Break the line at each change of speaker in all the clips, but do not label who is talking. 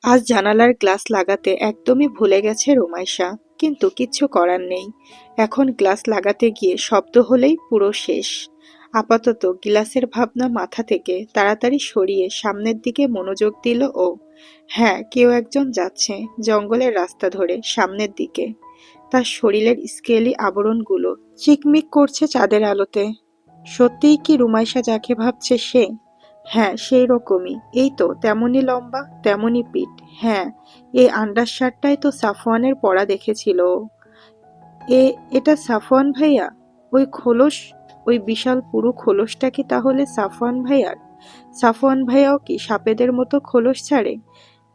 আজ জানালার গ্লাস লাগাতে একদমই ভুলে গেছে রুমাইশা, কিন্তু কিচ্ছু করার নেই। এখন গ্লাস লাগাতে গিয়ে শব্দ হলেই পুরো শেষ। আপাতত গ্লাসের ভাবনা মাথা থেকে তাড়াতাড়ি সরিয়ে সামনের দিকে মনোযোগ দিল ও। হ্যাঁ, কেউ একজন যাচ্ছে জঙ্গলের রাস্তা ধরে সামনের দিকে। তার শরীরের স্কেলি আবরণগুলো চিকমিক করছে চাঁদের আলোতে। সত্যিই কি রুমাইশা যাকে ভাবছে সে? হ্যাঁ, সেই রকমই। এই তো, তেমনই লম্বা, তেমনই পিঠ। হ্যাঁ, এই আন্ডারশার্টটাই তো সাফওয়ানের পরা দেখেছিল ও। এটা সাফওয়ান ভাইয়া? ওই খোলস, ওই বিশাল পুরু খোলসটা কি তাহলে সাফওয়ান ভাইয়ার? সাফওয়ান ভাইয়াও কি সাপেদের মতো খোলস ছাড়ে?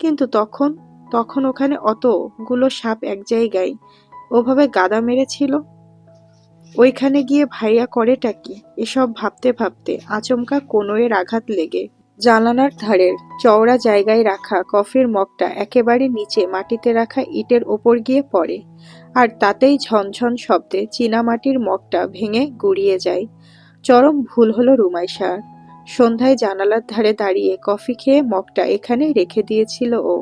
কিন্তু তখন তখন ওখানে অতগুলো সাপ এক জায়গায় ওভাবে গাদা মেরেছিল। ওইখানে গিয়ে ভাইয়া করেটা কি? এসব ভাবতে ভাবতে আচমকা কনুইয়ের আঘাত লেগে জানালার ধারের চওড়া জায়গায় রাখা কফির মগটা একেবারে নিচে মাটিতে রাখা ইটের ওপর গিয়ে পড়ে, আর তাতেই ঝনঝন শব্দে চীনামাটির মগটা ভেঙে গুড়িয়ে যায়। চরম ভুল হলো রুমাইশার। সন্ধ্যায় জানালার ধারে দাঁড়িয়ে কফি খেয়ে মগটা এখানেই রেখে দিয়েছিল ও,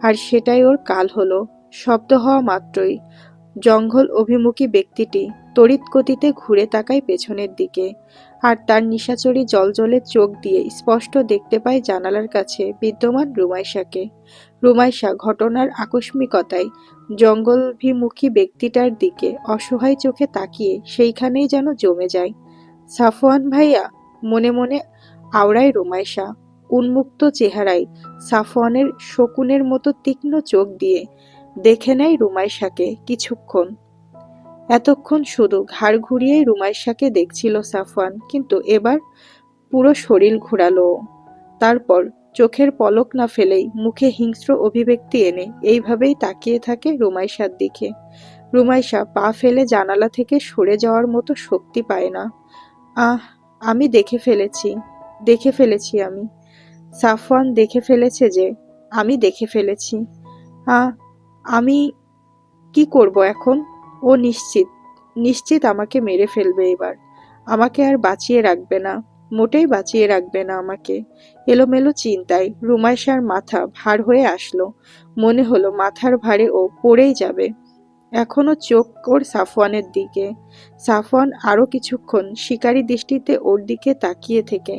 আর সেটাই ওর কাল হলো। শব্দ হওয়া মাত্রই জঙ্গল অভিমুখী ব্যক্তিটি তড়িৎ গতিতে ঘুরে তাকায় পেছনের দিকে, আর তার নিশাচরি জলজলে চোখ দিয়ে স্পষ্ট দেখতে পায় জানালার কাছে বিদ্যমান রুমাইশাকে। রুমাইশা ঘটনার আকস্মিকতায় জঙ্গলভিমুখী ব্যক্তিটার দিকে অসহায় চোখে তাকিয়ে সেইখানেই যেন জমে যায়। সাফওয়ান ভাইয়া, মনে মনে আওড়ায় রুমাইশা। উন্মুক্ত চেহারায় সাফওয়ানের শকুনের মতো তীক্ষ্ণ চোখ দিয়ে দেখে নেয় রুমাইশাকে কিছুক্ষণ। এতক্ষণ শুধু ঘাড় ঘুরিয়েই রুমাইশাকে দেখছিল সাফওয়ান, কিন্তু এবার পুরো শরীর ঘোরালো ও। তারপর চোখের পলক না ফেলেই মুখে হিংস্র অভিব্যক্তি এনে এইভাবেই তাকিয়ে থাকে রুমাইশার দিকে। রুমাইশা পা ফেলে জানালা থেকে সরে যাওয়ার মতো শক্তি পায় না। আহ, আমি দেখে ফেলেছি আমি। সাফওয়ান দেখে ফেলেছে যে আমি দেখে ফেলেছি। আহ, আমি কি করব এখন? ও নিশ্চিত, নিশ্চিত আমাকে মেরে ফেলবে এবার। আমাকে আর বাঁচিয়ে রাখবে না, মোটেই বাঁচিয়ে রাখবে না আমাকে। এলোমেলো চিন্তায় রুমাইশার মাথা ভার হয়ে আসলো। মনে হলো মাথার ভারে ও পড়েই যাবে। এখনো চোখ ওর সাফওয়ানের দিকে। সাফওয়ান আরো কিছুক্ষণ শিকারী দৃষ্টিতে ওর দিকে তাকিয়ে থেকে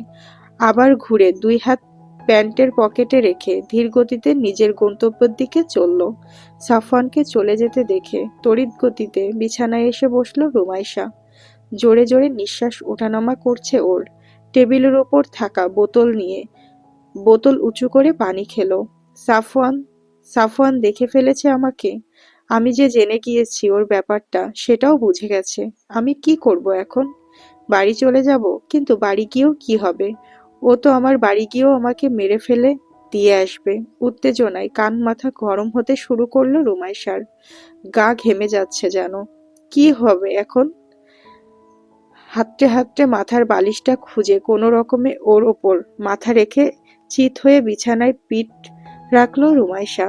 আবার ঘুরে দুই হাত প্যান্টের পকেটে রেখে ধীর গতিতে নিজের গন্তব্যের দিকে চলল। সাফওয়ানকে চলে যেতে দেখে তড়িৎ গতিতে বিছানায় এসে বসল রুমাইশা। জোরে জোরে নিঃশ্বাস ওঠানামা করছে ওর। টেবিলের ওপর থাকা বোতল নিয়ে বোতল উঁচু করে পানি খেলো। সাফওয়ান, সাফওয়ান দেখে ফেলেছে আমাকে। আমি যে জেনে গিয়েছি ওর ব্যাপারটা, সেটাও বুঝে গেছে। আমি কি করব এখন? বাড়ি চলে যাব, কিন্তু বাড়ি গিয়েও কি হবে? ও তো আমার বাড়ি গিয়েও আমাকে মেরে ফেলে দিয়ে আসবে। উত্তেজনায় কান মাথা গরম হতে শুরু করলো রুমাইশার। গা ঘেমে যাচ্ছে যেন। কি হবে এখন? হাতড়ে হাতড়ে মাথার বালিশটা খুঁজে কোনো রকমে ওর ওপর মাথা রেখে চিত হয়ে বিছানায় পিঠ রাখলো রুমাইশা।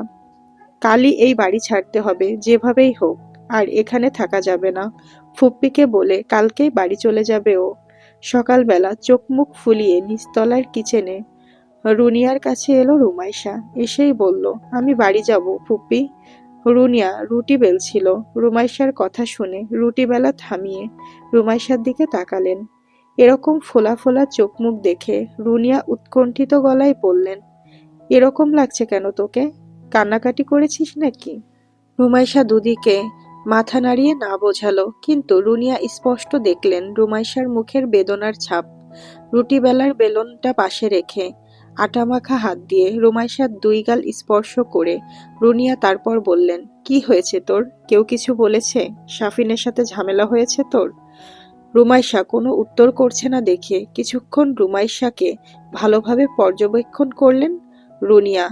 কালই এই বাড়ি ছাড়তে হবে যেভাবেই হোক, আর এখানে থাকা যাবে না। ফুপ্পিকে বলে কালকেই বাড়ি চলে যাবে ও। সকালবেলা চোখ মুখ ফুলিয়ে নিচতলার কিচেনে রুনিয়ার কাছে এলো রুমাইশা। এসেই বলল, আমি বাড়ি যাব ফুপ্পি। রুনিয়া রুটি বেলছিল। রুমাইশার কথা শুনে রুটি বেলা থামিয়ে রুমাইশার দিকে তাকালেন। এরকম ফোলা ফোলা চোখ মুখ দেখে রুনিয়া উৎকণ্ঠিত গলায় বললেন, এরকম লাগছে কেন তোকে? কান্নাকাটি করেছিস নাকি? রুমাইশা দুদিকে মাথা নাড়িয়ে না বোঝালো, কিন্তু রুনিয়া স্পষ্ট দেখলেন রুমাইশার মুখের বেদনার ছাপ। রুটি বেলার বেলনটা পাশে রেখে আটামাখা হাত দিয়ে রুমাইশার দুই গাল স্পর্শ করে রুনিয়া তারপর বললেন, কি হয়েছে তোর? কেউ কিছু বলেছে? শাফিনের সাথে ঝামেলা হয়েছে তোর? রুমাইশা কোনো উত্তর করছে না দেখে কিছুক্ষণ রুমাইশাকে ভালোভাবে পর্যবেক্ষণ করলেন রুনিয়া।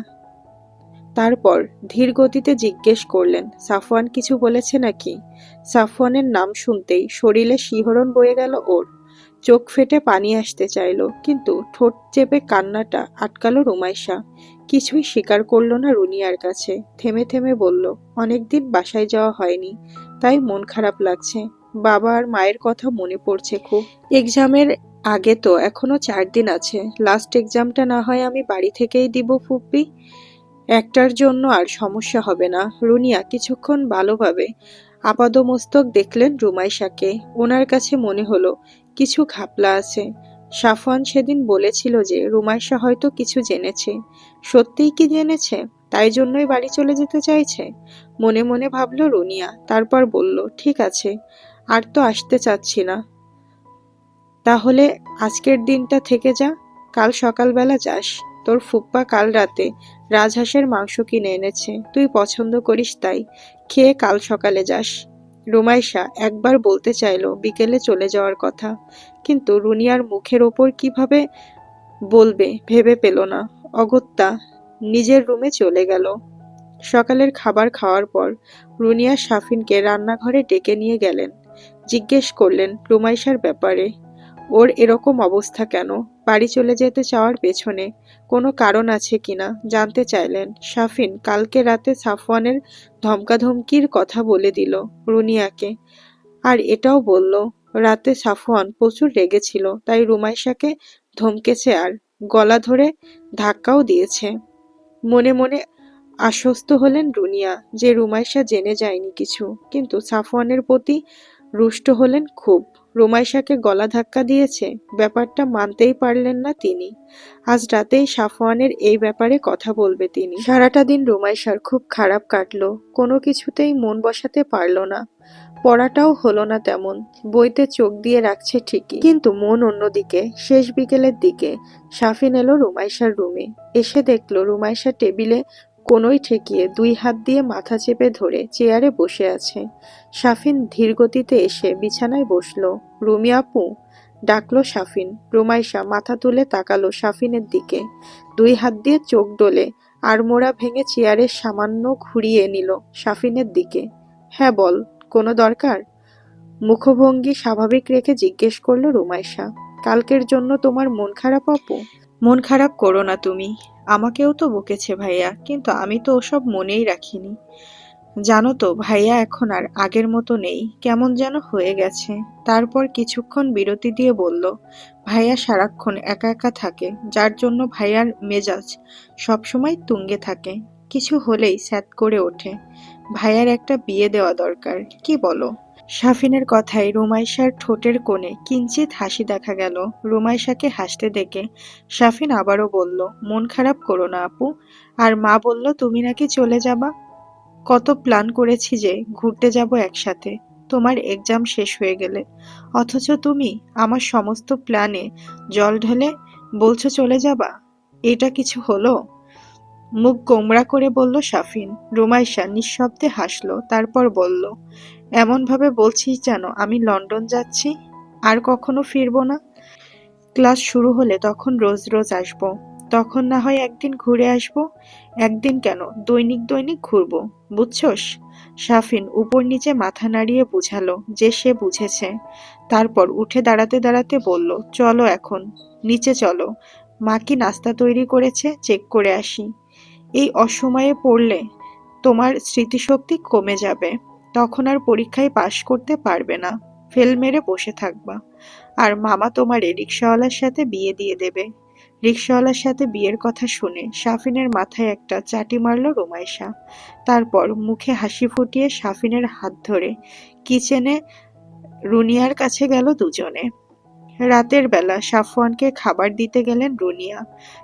তারপর ধীর গতিতে জিজ্ঞেস করলেন, সাফওয়ান কিছু বলেছে নাকি? সাফওয়ানের নাম শুনতেই শরীরে শিহরণ বয়ে গেল ওর। চোখ ফেটে পানি আসতে চাইল, কিন্তু ঠোঁট চেপে কান্নাটা আটকালো রুমাইশা। কিছুই স্বীকার করল না রুনিয়ার কাছে। থেমে থেমে বলল, অনেকদিন বাসায় যাওয়া হয়নি, তাই মন খারাপ লাগছে। বাবা আর মায়ের কথা মনে পড়ছে খুব। এক্সামের আগে তো এখনো 4 দিন আছে। লাস্ট এক্সামটা না হয় আমি বাড়ি থেকেই দিব ফুপ্পি। একটার জন্য আর সমস্যা হবে না। রুনিয়া কিছুক্ষণ ভালোভাবে আপাদমস্তক দেখলেন রুমাইশাকে। ওনার কাছে মনে হলো কিছু ঘাপলা আছে। সাফওয়ান সেদিন বলেছিল যে রুমাইশা হয়তো কিছু জেনেছে। সত্যিই কি জেনেছে? তাই জন্যই বাড়ি চলে যেতে চাইছে। মনে মনে ভাবল রুনিয়া। তারপর বলল, ঠিক আছে, আর তো আসতে চাচ্ছি না। তাহলে আজকের দিনটা থেকে যা, কাল সকালবেলা যাস। তোর ফুপ্পা কাল রাতে রাজহাঁসের মাংস কিনে এনেছে, তুই পছন্দ করিস তাই। খেয়ে কাল সকালে যাস। রুমাইশা একবার বলতে চাইল বিকেলে চলে যাওয়ার কথা, কিন্তু রুনিয়ার মুখের ওপর কিভাবে বলবে ভেবে পেল না। অগত্যা নিজের রুমে চলে গেল। সকালের খাবার খাওয়ার পর রুনিয়া সাফিনকে রান্নাঘরে ডেকে নিয়ে গেলেন। জিজ্ঞেস করলেন রুমাইশার ব্যাপারে। ওর এরকম অবস্থা কেন? বাড়ি চলে যেতে চাওয়ার পেছনে কোনো কারণ আছে কিনা জানতে চাইলেন। সাফিন কালকে রাতে সাফওয়ানের ধমকাধমকির কথা বলে দিল রুনিয়াকে। আর এটাও বলল রাতে সাফওয়ান প্রচুর রেগেছিল, তাই রুমাইশাকে ধমকেছে আর গলা ধরে ধাক্কাও দিয়েছে। মনে মনে আশ্বস্ত হলেন রুনিয়া যে রুমাইশা জেনে যায়নি কিছু, কিন্তু সাফওয়ানের প্রতি রুষ্ট হলেন খুব। রুমাইশাকে গলা ধাক্কা দিয়েছে, ব্যাপারটা মানতেই পারলেন না তিনি। আজ রাতেই সাফওয়ানের এই ব্যাপারে কথা বলবে তিনি। সারাটা দিন রুমাইশার খুব খারাপ কাটলো, কোনো কিছুতেই মন বসাতে পারল না। পড়াটাও হলো না তেমন, বইতে চোখ দিয়ে রাখছে ঠিকই, কিন্তু মন অন্যদিকে। শেষ বিকেলের দিকে সাফিন এলো রুমাইশার রুমে। এসে দেখলো রুমাইশা টেবিলে কোনোই ঠেকিয়ে দুই হাত দিয়ে মাথা চেপে ধরে চেয়ারে বসে আছে। সাফিন ধীরগতিতে এসে বিছানায় বসলো। রুমি আপু, ডাকলো সাফিন। রুমাইশা মাথা তুলে তাকালো সাফিনের দিকে। দুই হাত দিয়ে চোখ ডলে আড়মোড়া ভেঙে চেয়ারের সামান্য ঘুরিয়ে নিল সাফিনের দিকে। হ্যাঁ বল, কোনো দরকার? মুখভঙ্গি স্বাভাবিক রেখে জিজ্ঞেস করলো রুমাইশা। কালকের জন্য তোমার মন খারাপ আপু? মন খারাপ করো না তুমি। আমাকেও তো বকেছে ভাইয়া, কিন্তু আমি তো ওসব মনেই রাখিনি। জানো তো ভাইয়া এখন আর আগের মতো নেই, কেমন যেন হয়ে গেছে। তারপর কিছুক্ষণ বিরতি দিয়ে বলল, ভাইয়া সারাক্ষণ একা একা থাকে, যার জন্য ভাইয়ার মেজাজ সবসময় তুঙ্গে থাকে। কিছু হলেই স্যাঁত করে ওঠে। ভাইয়ার একটা বিয়ে দেওয়া দরকার, কি বলো? সাফিনের কথায় রুমাইশার ঠোঁটের কোণে কিঞ্চিত হাসি দেখা গেল। রুমাইশাকে হাসতে দেখে সাফিন আবারও বলল, মন খারাপ করো না আপু। আর মা বলল তুমি নাকি চলে যাবা। কত প্ল্যান করেছি যে ঘুরতে যাব একসাথে, তোমার এক্সাম শেষ হয়ে গেলে। অথচ তুমি আমার সমস্ত প্ল্যানে জল ঢেলে বলছো চলে যাবা। এটা কিছু হলো? মুখ গোমড়া করে বলল সাফিন। রুমাইশা নিঃশব্দে হাসলো, তারপর বলল, এমন ভাবে বলছিস যেন আমি লন্ডন যাচ্ছি, আর কখনো ফিরবো না। ক্লাস শুরু হলে তখন রোজ রোজ আসবো, তখন না হয় একদিন ঘুরে আসবো। একদিন কেন, দৈনিক দৈনিক ঘুরবো, বুঝছস? সাফিন উপর নিচে মাথা নাড়িয়ে বুঝালো যে সে বুঝেছে। তারপর উঠে দাঁড়াতে দাঁড়াতে বলল, চলো এখন নিচে চলো, মা কি নাস্তা তৈরি করেছে চেক করে আসি। এই অসময়ে পড়লে তোমার স্মৃতিশক্তি কমে যাবে, তখন আর পরীক্ষায় পাশ করতে পারবে না, ফেল মেরে বসে থাকবা। আর মামা তোমার রিক্সাওয়ালার সাথে বিয়ে দিয়ে দেবে। রিক্সাওয়ালার সাথে বিয়ের কথা শুনে সাফিনের মাথায় একটা চাটি মারল রুমাইশা। তারপর মুখে হাসি ফুটিয়ে সাফিনের হাত ধরে কিচেনে রুনিয়ার কাছে গেল দুজনে। রাতের বেলা সাফওয়ানকে খাবার দিতে গেলেন রুনিয়া।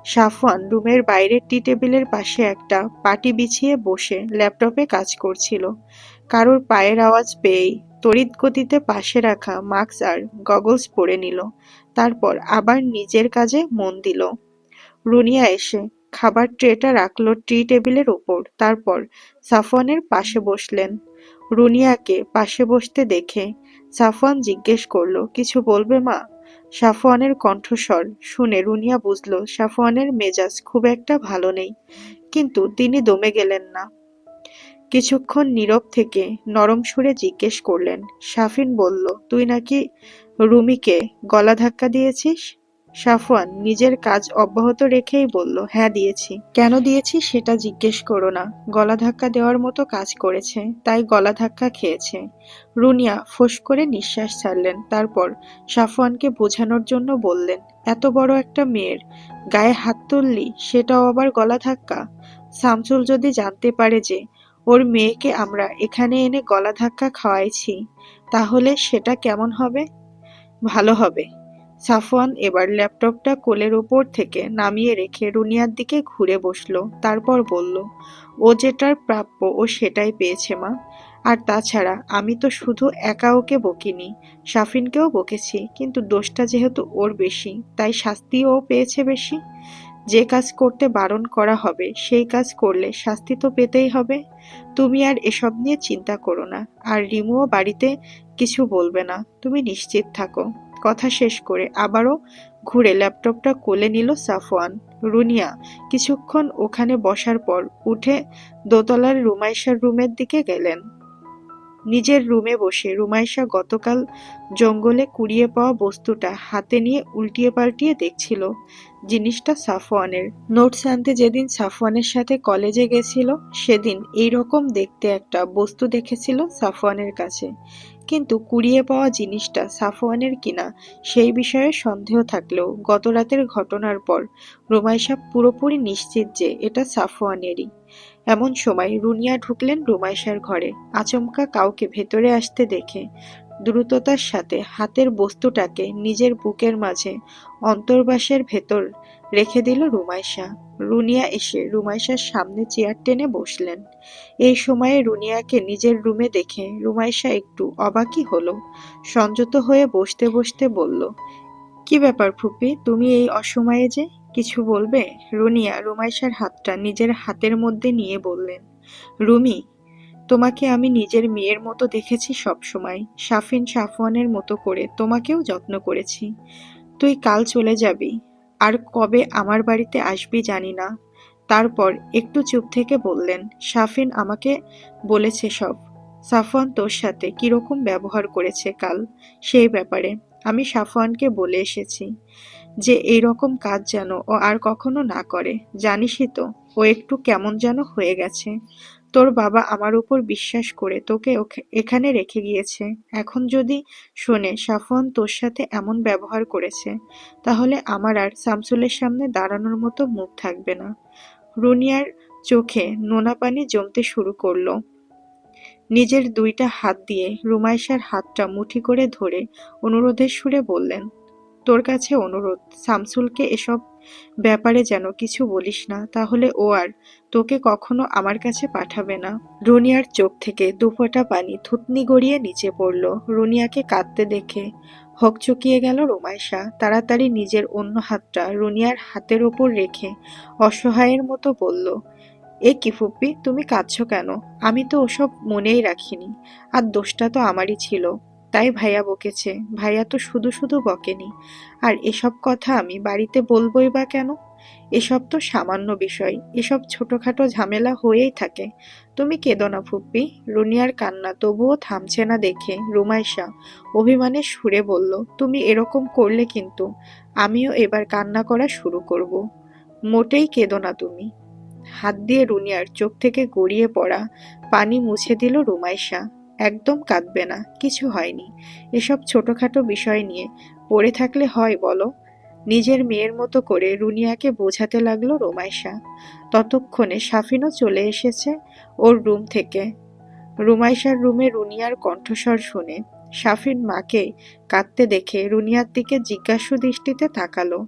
সাফওয়ান রুমের বাইরের টি টেবিলের পাশে একটা পাটি বিছিয়ে বসে ল্যাপটপে কাজ করছিল। কারোর পায়ের আওয়াজ পেয়েই তড়িৎ গতিতে পাশে রাখা মাস্ক আর গগলস পরে নিল। তারপর আবার নিজের কাজে মন দিল। রুনিয়া এসে খাবার ট্রেটা রাখলো টি টেবিলের উপর, তারপর সাফওয়ানের পাশে বসলেন। রুনিয়াকে পাশে বসতে দেখে সাফওয়ান জিজ্ঞেস করলো, কিছু বলবে মা? সাফওয়ানের কণ্ঠস্বর শুনে রুনিয়া বুঝল সাফওয়ানের মেজাজ খুব একটা ভালো নেই, কিন্তু তিনি দমে গেলেন না। কিছুক্ষণ নীরব থেকে নরম সুরে জিজ্ঞেস করলেন, সাফিন বলল তুই নাকি রুমিকে গলা ধাক্কা দিয়েছিস? সাফওয়ান নিজের কাজ অব্যাহত রেখেই বলল, হ্যাঁ দিয়েছি। কেন দিয়েছি সেটা জিজ্ঞেস করো না, গলা ধাক্কা দেওয়ার মতো কাজ করেছে, তাই গলা ধাক্কা খেয়েছে। রুনিয়া ফোঁস করে নিঃশ্বাস ছাড়লেন, তারপর সাফওয়ানকে বোঝানোর জন্য বললেন, এত বড় একটা মেয়ের গায়ে হাত তুললি, সেটাও আবার গলা ধাক্কা? শামসুল যদি জানতে পারে যে ওর মেয়েকে আমরা এখানে এনে গলা ধাক্কা খাওয়াইছি, তাহলে সেটা কেমন হবে? ভালো হবে। সাফওয়ান এবার ল্যাপটপটা কোলের উপর থেকে নামিয়ে রেখে রুনিয়ার দিকে ঘুরে বসলো। তারপর বলল, ও যেটার প্রাপ্য ও সেটাই পেয়েছে মা। আর তাছাড়া আমি তো শুধু একা ওকে বকিনি, সাফিনকেও বকেছি, কিন্তু দোষটা যেহেতু ওর বেশি, তাই শাস্তিও ও পেয়েছে বেশি। যে কাজ করতে বারণ করা হবে সেই কাজ করলে শাস্তি তো পেতেই হবে। তুমি আর এসব নিয়ে চিন্তা করো না, আর রিমুও বাড়িতে কিছু বলবে না, তুমি নিশ্চিত থাকো। কথা শেষ করে আবারও ঘুরে ল্যাপটপটা কোলে নিল সাফওয়ান। রুনিয়া কিছুক্ষণ ওখানে বসার পর উঠে দোতলার রুমাইশার রুমের দিকে গেলেন। নিজের রুমে বসে রুমাইশা গতকাল জঙ্গলে কুড়িয়ে পাওয়া বস্তুটা হাতে নিয়ে উল্টিয়ে পাল্টিয়ে দেখছিল। জিনিসটা সাফওয়ানের। নোটস আনতে যেদিন সাফওয়ানের সাথে কলেজে গেছিল, সেদিন এইরকম দেখতে একটা বস্তু দেখেছিল সাফওয়ানের কাছে। কিন্তু কুড়িয়ে পাওয়া জিনিসটা সাফওয়ানের কিনা সেই বিষয়ে সন্দেহ থাকলেও গতরাতের ঘটনার পর রুমাইশা পুরোপুরি নিশ্চিত যে এটা সাফওয়ানেরই। এমন সময় রুনিয়া ঢুকলেন রুমাইশার ঘরে। আচমকা কাউকে ভেতরে আসতে দেখে দ্রুততার সাথে হাতের বস্তুটাকে নিজের বুকের মাঝে অন্তর্বাসের ভেতর রেখে দিল রুমাইশা। রুনিয়া এসে রুমাইশার সামনে চেয়ার টেনে বসলেন। এই সময়ে রুনিয়াকে নিজের রুমে দেখে রুমাইশা একটু অবাকই হলো। সংযত হয়ে বসতে বসতে বলল, কি ব্যাপার ফুপি, তুমি এই অসময়ে যে? কিছু বলবে? রুনিয়া রুমাইশার হাতটা নিজের হাতের মধ্যে নিয়ে বললেন, রুমি, তোমাকে আমি নিজের মেয়ের মতো দেখেছি সব সময়। সাফিন সাফওয়ানের মতো করে তোমাকেও যত্ন করেছি। তুই কাল চলে যাবি, আর কবে আমার বাড়িতে আসবি জানি না। তারপর একটু চুপ থেকে বললেন, সাফিন আমাকে বলেছে সব। সাফওয়ান তোর সাথে কিরকম ব্যবহার করেছে কাল, সেই ব্যাপারে আমি সাফওয়ানকে বলে এসেছি যে এই রকম কাজ যেন ও আর কখনো না করে। জানিসই তো, ও একটু কেমন যেন হয়ে গেছে। তোর বাবা আমার উপর বিশ্বাস করে তোকে এখানে রেখে গিয়েছে। এখন যদি শোনে সাফওয়ান তোর সাথে এমন ব্যবহার করেছে, তাহলে আমার আর শামসুলের সামনে দাঁড়ানোর মতো মুখ থাকবে না। রুনিয়ার চোখে নোনা পানি জমতে শুরু করলো। নিজের দুইটা হাত দিয়ে রুমাইশার হাতটা মুঠি করে ধরে অনুরোধের সুরে বললেন, তোর কাছে অনুরোধ, শামসুলকে এসব ব্যাপারে যেন কিছু বলিস না, তাহলে ও আর তোকে কখনো আমার কাছে পাঠাবে না। রুনিয়ার চোখ থেকে দুফোঁটা পানি থুতনি গড়িয়ে নিচে পড়ল। রুনিয়াকে কাঁদতে দেখে হকচকিয়ে গেল রুমাইশা। তাড়াতাড়ি নিজের অন্য হাতটা রুনিয়ার হাতের ওপর রেখে অসহায়ের মতো বলল, এ কি ফুপ্পি, তুমি কাঁদছো কেন? আমি তো ওসব মনেই রাখিনি। আর দোষটা তো আমারই ছিল, তাই ভাইয়া বকেছে। ভাইয়া তো শুধু শুধু বকেনি। আর এসব কথা আমি বাড়িতে বলবোই বা কেন? এসব তো সামান্য বিষয়, এসব ছোটখাটো ঝামেলা হয়েই থাকে। তুমি কেঁদো না ফুপ্পি। রুনিয়ার কান্না তবুও থামছে না দেখে রুমাইশা অভিমানের সুরে বলল, তুমি এরকম করলে কিন্তু আমিও এবার কান্না করা শুরু করব। মোটেই কেঁদো না তুমি। হাত দিয়ে রুনিয়ার চোখ থেকে গড়িয়ে পড়া পানি মুছে দিল রুমাইশা। একদম কাঁদবে না, কিছু হয়নি। এসব ছোটখাটো বিষয় নিয়ে পড়ে থাকলে হয় বলো? নিজের মেয়ের মতো করে রুনিয়াকে বোঝাতে লাগলো রুমাইশা। ততক্ষণে সাফিনও চলে এসেছে ওর রুম থেকে। রুমাইশার রুমে রুনিয়ার কণ্ঠস্বর শুনে সাফিন মাকে কাঁদতে দেখে রুনিয়ার দিকে জিজ্ঞাসু দৃষ্টিতে তাকালো।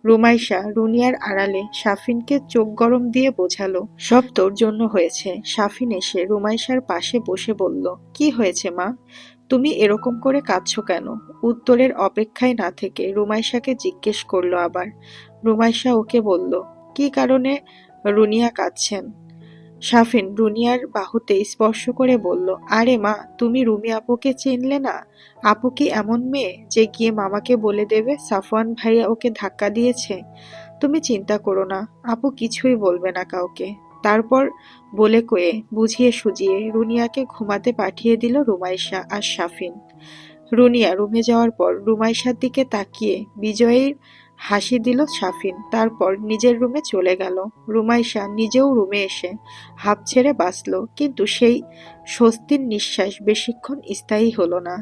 রুমাইশা রুনিয়ার আড়ালে সাফিনকে চোখ গরম দিয়ে বোঝালো, সব তোর জন্য হয়েছে। সাফিন এসে রুমাইশার পাশে বসে বলল, কি হয়েছে মা, তুমি এরকম করে কাঁদছো কেন? উত্তরের অপেক্ষায় না থেকে রুমাইশাকে জিজ্ঞেস করলো আবার। রুমাইশা ওকে বলল, কি কারণে রুনিয়া কাঁদছেন। সাফিন রুনিয়ার বাহুতে স্পর্শ করে বলল, আরে মা, তুমি রুমি আপুকে চিনলে না? আপু কি এমন মেয়ে যে গিয়ে মামাকে বলে দেবে সাফওয়ান ভাইয়া ওকে ধাক্কা দিয়েছে? তুমি চিন্তা করো না, আপু কিছুই বলবে না কাউকে। তারপর বলে কয়ে বুঝিয়ে সুজিয়ে রুনিয়াকে ঘুমাতে পাঠিয়ে দিল রুমাইশা আর সাফিন। রুনিয়া রুমে যাওয়ার পর রুমাইশার দিকে তাকিয়ে বিজয়ীর হাসি দিল সাফিন। তারপর নিজের রুমে চলে গেল। রুমাইশা নিজেও রুমে এসে হাঁপ ছেড়ে বাঁচল, কিন্তু সেই স্বস্তির নিঃশ্বাস বেশিক্ষণ স্থায়ী হলো না।